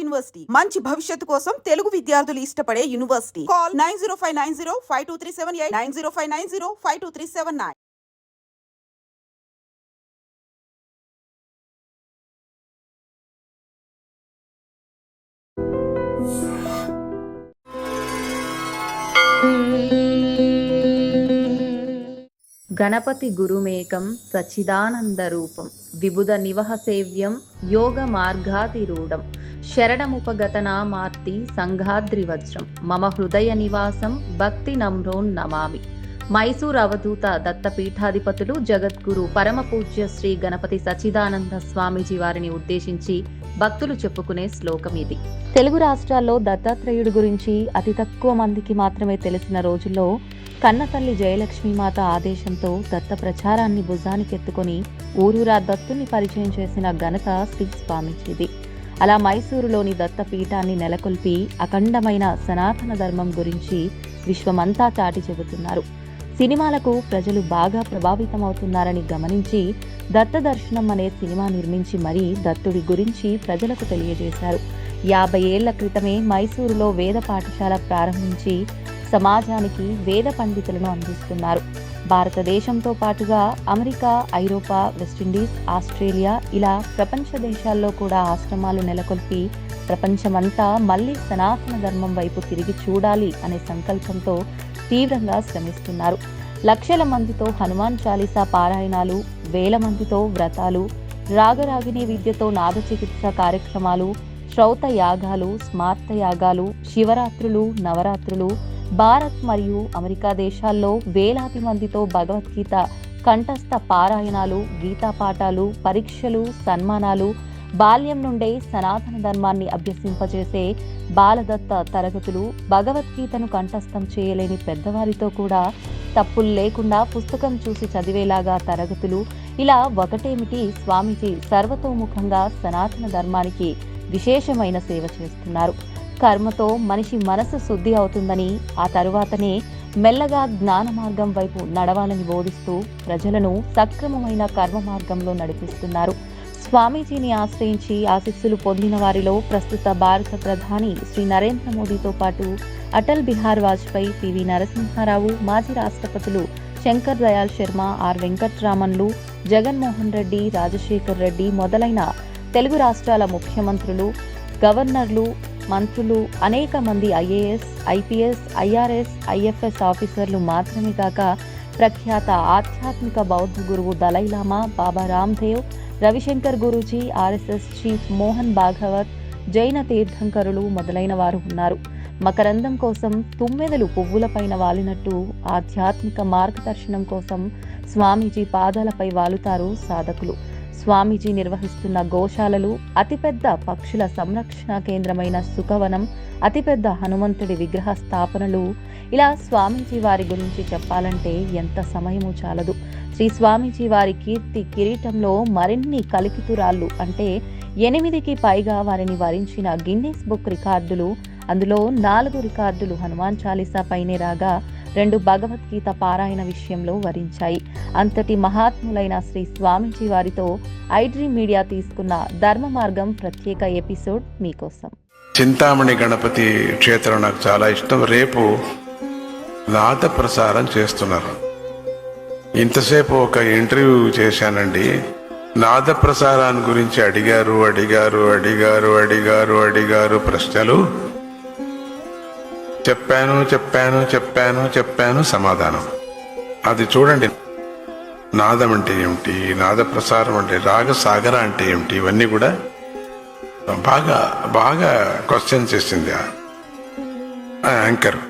University మంచి భవిష్యత్తు కోసం తెలుగు విద్యార్థులు ఇష్టపడే యూనివర్సిటీ. కాల్ 9059052378 9059052379. గణపతి గురుమేకం సచ్చిదానందరూపం విబుధ నివహ సేవ్యం యోగ మార్గాతిరూఢం శరణముపగతనామార్తి సంఘాద్రి వజ్రం మమ హృదయ నివాసం భక్తి నమ్రోన్నమామి. మైసూర్ అవధూత దత్తపీఠాధిపతులు జగద్గురు పరమ పూజ్య శ్రీ గణపతి సచ్చిదానంద స్వామీజీ వారిని ఉద్దేశించి భక్తులు చెప్పుకునే శ్లోకం ఇది. తెలుగు రాష్ట్రాల్లో దత్తాత్రేయుడి గురించి అతి తక్కువ మందికి మాత్రమే తెలిసిన రోజుల్లో కన్నతల్లి జయలక్ష్మీమాత ఆదేశంతో దత్త ప్రచారాన్ని భుజానికెత్తుకొని ఊరూరా దత్తుని పరిచయం చేసిన ఘనత శ్రీ స్వామీజీది. అలా మైసూరులోని దత్తపీఠాన్ని నెలకొల్పి అఖండమైన సనాతన ధర్మం గురించి విశ్వమంతా చాటి చెబుతున్నారు. సినిమాలకు ప్రజలు బాగా ప్రభావితమవుతున్నారని గమనించి దత్త దర్శనం అనే సినిమా నిర్మించి మరీ దత్తుడి గురించి ప్రజలకు తెలియజేశారు. 50 ఏళ్ల క్రితమే మైసూరులో వేద పాఠశాల ప్రారంభించి సమాజానికి వేద పండితులను అందిస్తున్నారు. భారతదేశంతో పాటుగా అమెరికా, ఐరోపా, వెస్టిండీస్, ఆస్ట్రేలియా ఇలా ప్రపంచ దేశాల్లో కూడా ఆశ్రమాలు నెలకొల్పి ప్రపంచమంతా మళ్లీ సనాతన ధర్మం వైపు తిరిగి చూడాలి అనే సంకల్పంతో తీవ్రంగా శ్రమిస్తున్నారు. లక్షల మందితో హనుమాన్ చాలీసా పారాయణాలు, వేల మందితో వ్రతాలు, రాగరాగిణి విద్యతో నాద చికిత్స కార్యక్రమాలు, శ్రౌత యాగాలు, స్మార్త యాగాలు, శివరాత్రులు, నవరాత్రులు, భారత్ మరియు అమెరికా దేశాల్లో వేలాది మందితో భగవద్గీత కంఠస్థ పారాయణాలు, గీతా పాఠాలు, పరీక్షలు, సన్మానాలు, బాల్యం నుండే సనాతన ధర్మాన్ని అభ్యసింపజేసే బాలదత్త తరగతులు, భగవద్గీతను కంఠస్థం చేయలేని పెద్దవారితో కూడా తప్పులు లేకుండా పుస్తకం చూసి చదివేలాగా తరగతులు, ఇలా ఒకటేమిటి స్వామీజీ సర్వతోముఖంగా సనాతన ధర్మానికి విశేషమైన సేవ చేస్తున్నారు. కర్మతో మనిషి మనసు శుద్ధి అవుతుందని, ఆ తరువాతనే మెల్లగా జ్ఞాన మార్గం వైపు నడవాలని బోధిస్తూ ప్రజలను సక్రమమైన కర్మ మార్గంలో నడిపిస్తున్నారు. స్వామీజీని ఆశ్రయించి ఆశీస్సులు పొందిన వారిలో ప్రస్తుత భారత ప్రధాని శ్రీ నరేంద్ర మోదీతో పాటు అటల్ బిహారీ వాజ్పేయి, పివి నరసింహారావు, మాజీ రాష్ట్రపతులు శంకర్ దయాళ్ శర్మ, ఆర్ వెంకట్రామన్లు, జగన్మోహన్ రెడ్డి, రాజశేఖర్ రెడ్డి మొదలైన తెలుగు రాష్ట్రాల ముఖ్యమంత్రులు, గవర్నర్లు, మంత్రులు, అనేక మంది ఐఏఎస్, ఐపీఎస్, ఐఆర్ఎస్, ఐఎఫ్ఎస్ ఆఫీసర్లు మాత్రమే కాక ప్రఖ్యాత ఆధ్యాత్మిక బౌద్ధ గురువు దలైలామా, బాబా రామ్దేవ్, రవిశంకర్ గురూజీ, ఆర్ఎస్ఎస్ చీఫ్ మోహన్ భాగవత్, జైన తీర్థంకరులు మొదలైన వారు ఉన్నారు. మకరందం కోసం తుమ్మెదలు పువ్వులపైన వాలినట్టు ఆధ్యాత్మిక మార్గదర్శనం కోసం స్వామీజీ పాదాలపై వాలుతారు సాధకులు. స్వామీజీ నిర్వహిస్తున్న గోశాలలు, అతిపెద్ద పక్షుల సంరక్షణ కేంద్రమైన సుఖవనం, అతిపెద్ద హనుమంతుడి విగ్రహ స్థాపనలు, ఇలా స్వామీజీ వారి గురించి చెప్పాలంటే ఎంత సమయము చాలదు. శ్రీ స్వామీజీ వారి కీర్తి కిరీటంలో మరిన్ని కలికితురాళ్ళు అంటే 8కి పైగా వారిని వరించిన గిన్నెస్ బుక్ రికార్డులు, అందులో 4 రికార్డులు హనుమాన్ చాలీసా పైనే రాగా 2 భగవద్గీత పారాయణ విషయంలో వరించాయి. అంతటి మహాత్ములైన శ్రీ స్వామీజీ వారితో ఐడ్రీమ్ మీడియా తీసుకున్న ధర్మ మార్గం ప్రత్యేక ఎపిసోడ్ మీకోసం. చింతామణి గణపతి క్షేత్రం నాకు చాలా ఇష్టం. రేపు నాద ప్రసారం చేస్తున్నారు. ఇంతసేపు ఒక ఇంటర్వ్యూ చేశానండి. నాద ప్రసారాన్ని గురించి అడిగారు ప్రశ్నలు. చెప్పాను సమాధానం. అది చూడండి. నాదం అంటే ఏమిటి, నాద ప్రసారం అంటే, రాగసాగర అంటే ఏమిటి, ఇవన్నీ కూడా బాగా బాగా క్వశ్చన్ చేసింది ఆ యాంకర్.